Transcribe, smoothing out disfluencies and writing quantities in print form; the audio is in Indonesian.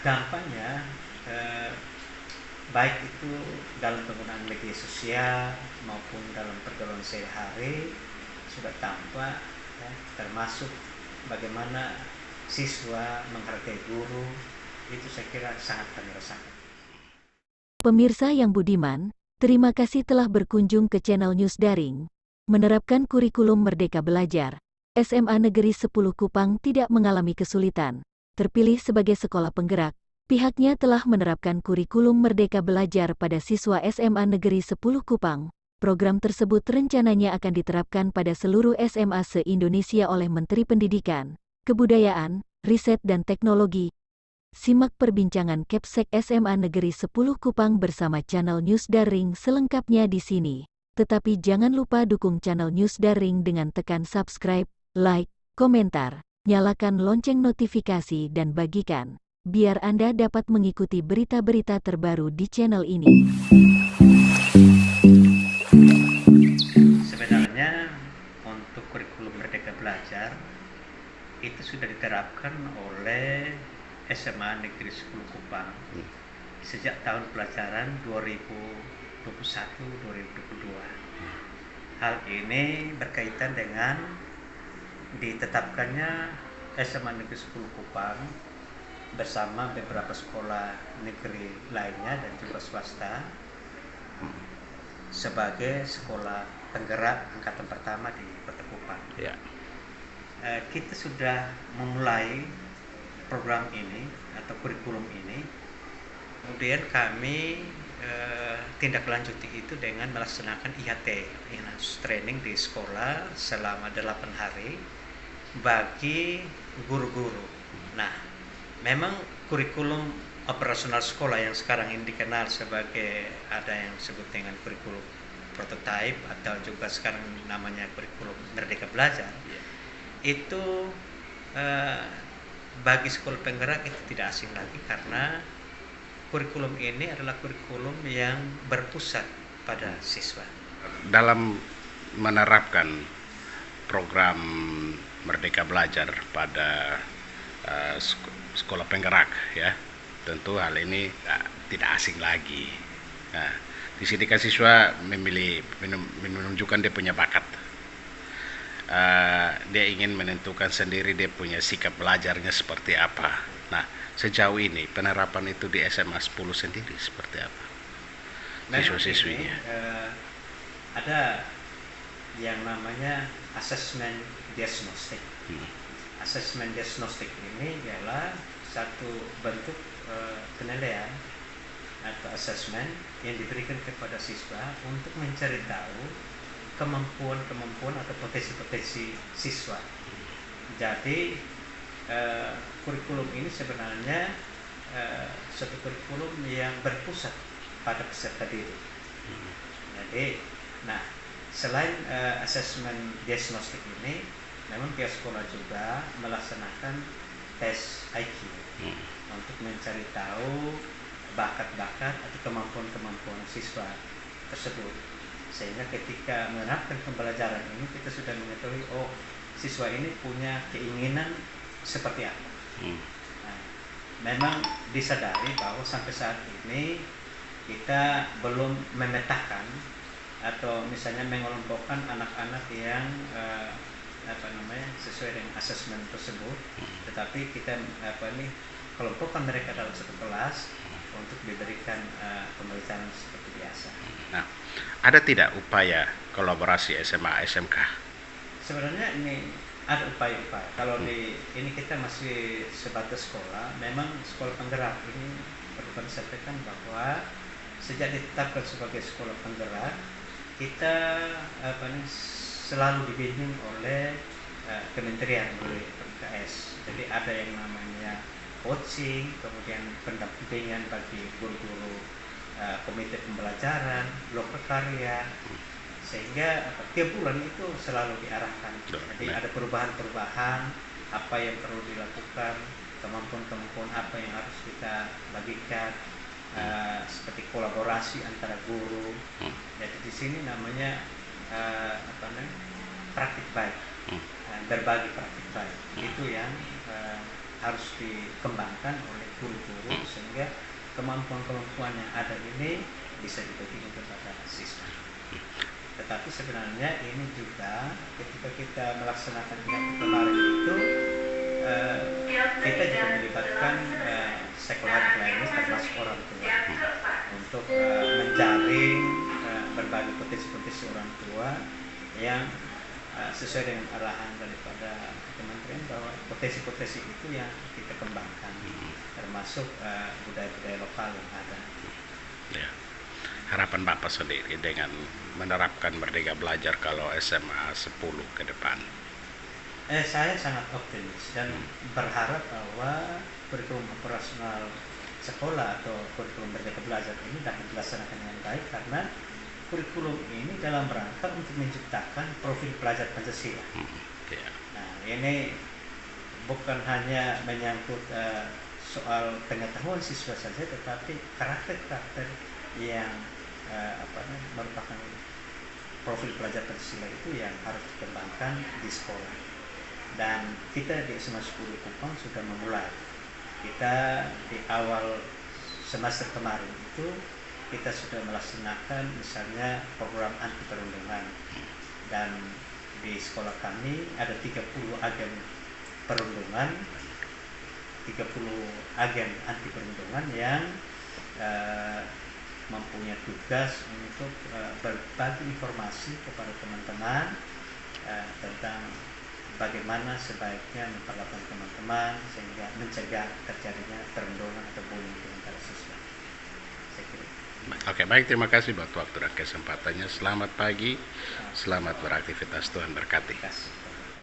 Dampaknya eh, baik itu dalam penggunaan media sosial maupun dalam pergaulan sehari-hari sudah tampak, ya, termasuk bagaimana siswa menghargai guru, itu saya kira sangat kami rasakan. Pemirsa yang budiman, terima kasih telah berkunjung ke channel News Daring. Menerapkan kurikulum Merdeka Belajar, SMA Negeri 10 Kupang tidak mengalami kesulitan. Terpilih sebagai sekolah penggerak, pihaknya telah menerapkan kurikulum Merdeka Belajar pada siswa SMA Negeri 10 Kupang. Program tersebut rencananya akan diterapkan pada seluruh SMA se-Indonesia oleh Menteri Pendidikan, Kebudayaan, Riset dan Teknologi. Simak perbincangan Kepsek SMA Negeri 10 Kupang bersama channel News Daring selengkapnya di sini. Tetapi jangan lupa dukung channel News Daring dengan tekan subscribe, like, komentar, nyalakan lonceng notifikasi dan bagikan, biar Anda dapat mengikuti berita-berita terbaru di channel ini. Sebenarnya untuk kurikulum Merdeka Belajar itu sudah diterapkan oleh SMA Negeri 10 Kupang sejak tahun pelajaran 2021-2022. Hal ini berkaitan dengan ditetapkannya SMA Negeri 10 Kupang bersama beberapa sekolah negeri lainnya dan juga swasta sebagai sekolah penggerak angkatan pertama di Kota Kupang. Ya. Kita sudah memulai program ini atau kurikulum ini, kemudian kami tindak lanjuti itu dengan melaksanakan IHT, Enhanced Training di sekolah selama 8 hari bagi guru-guru. Nah, memang kurikulum operasional sekolah yang sekarang ini dikenal sebagai, ada yang disebut dengan kurikulum prototype atau juga sekarang namanya kurikulum Merdeka Belajar, itu bagi sekolah penggerak itu tidak asing lagi karena kurikulum ini adalah kurikulum yang berpusat pada siswa. Dalam menerapkan program Merdeka Belajar pada sekolah penggerak, ya, tentu hal ini tidak asing lagi. Nah, di sini kan siswa menunjukkan dia punya bakat. Dia ingin menentukan sendiri dia punya sikap belajarnya seperti apa. Nah, sejauh ini penerapan itu di SMA 10 sendiri seperti apa? Siswa-siswinya ada yang namanya asesmen diagnostik. Asesmen diagnostik ini ialah satu bentuk penilaian atau asesmen yang diberikan kepada siswa untuk mencari tahu kemampuan atau potensi siswa. Jadi kurikulum ini sebenarnya suatu kurikulum yang berpusat pada peserta didik. Jadi, nah, selain asesmen diagnostik ini, memang pihak sekolah juga melaksanakan tes IQ untuk mencari tahu bakat-bakat atau kemampuan siswa tersebut. Sehingga ketika menerapkan pembelajaran ini kita sudah mengetahui, oh, siswa ini punya keinginan seperti apa. Nah, memang disadari bahwa sampai saat ini kita belum memetakan atau misalnya mengelompokkan anak-anak yang sesuai dengan asesmen tersebut, tetapi kita kelompokkan mereka dalam satu kelas untuk diberikan pembelajaran seperti biasa. Nah, ada tidak upaya kolaborasi SMA SMK? Sebenarnya ini ada upaya-upaya. Kalau di ini kita masih sebatas sekolah, memang sekolah penggerak ini perlu kami sampaikan bahwa sejak ditetapkan sebagai sekolah penggerak, kita selalu dibimbing oleh Kementerian PKS. Jadi ada yang namanya coaching, kemudian pendampingan bagi guru-guru, komite pembelajaran, loka karya, sehingga tiap bulan itu selalu diarahkan. Jadi ada perubahan-perubahan, apa yang perlu dilakukan, kemampuan apa yang harus kita bagikan, seperti kolaborasi antara guru. Jadi di sini namanya praktik baik, berbagi praktik baik. Itu yang harus dikembangkan oleh guru-guru sehingga kemampuan-kemampuan yang ada ini bisa dibagi kepada siswa. Tetapi sebenarnya ini juga ketika kita melaksanakan yang kemarin itu kita juga melibatkan stakeholder lainnya termasuk orang tua untuk menjaring berbagai potensi-potensi orang tua yang sesuai dengan arahan daripada kementerian bahwa potensi-potensi itu yang kita kembangkan termasuk budaya-budaya lokal yang ada. Ya. Harapan Bapak sendiri dengan menerapkan Merdeka Belajar kalau SMA 10 ke depan? Saya sangat optimis dan berharap bahwa kurikulum operasional sekolah atau kurikulum Merdeka Belajar ini dapat dilaksanakan dengan baik karena kurikulum ini dalam rangka untuk menciptakan profil pelajar Pancasila. Nah, ini bukan hanya menyangkut soal pengetahuan siswa saja, tetapi karakter-karakter yang merupakan profil pelajar Pancasila itu yang harus dikembangkan di sekolah. Dan kita di SMA 10 Kupang sudah memulai. Kita di awal semester kemarin itu kita sudah melaksanakan misalnya program anti perundungan, dan di sekolah kami ada 30 agen perundungan, 30 agen anti perundungan yang mempunyai tugas untuk berbagi informasi kepada teman-teman tentang bagaimana sebaiknya memperlakukan teman-teman sehingga mencegah terjadinya perundungan atau bullying di antara siswa. Saya kira. Oke, baik, terima kasih buat waktu dan kesempatannya. Selamat pagi, selamat beraktivitas, Tuhan berkati. Terima kasih.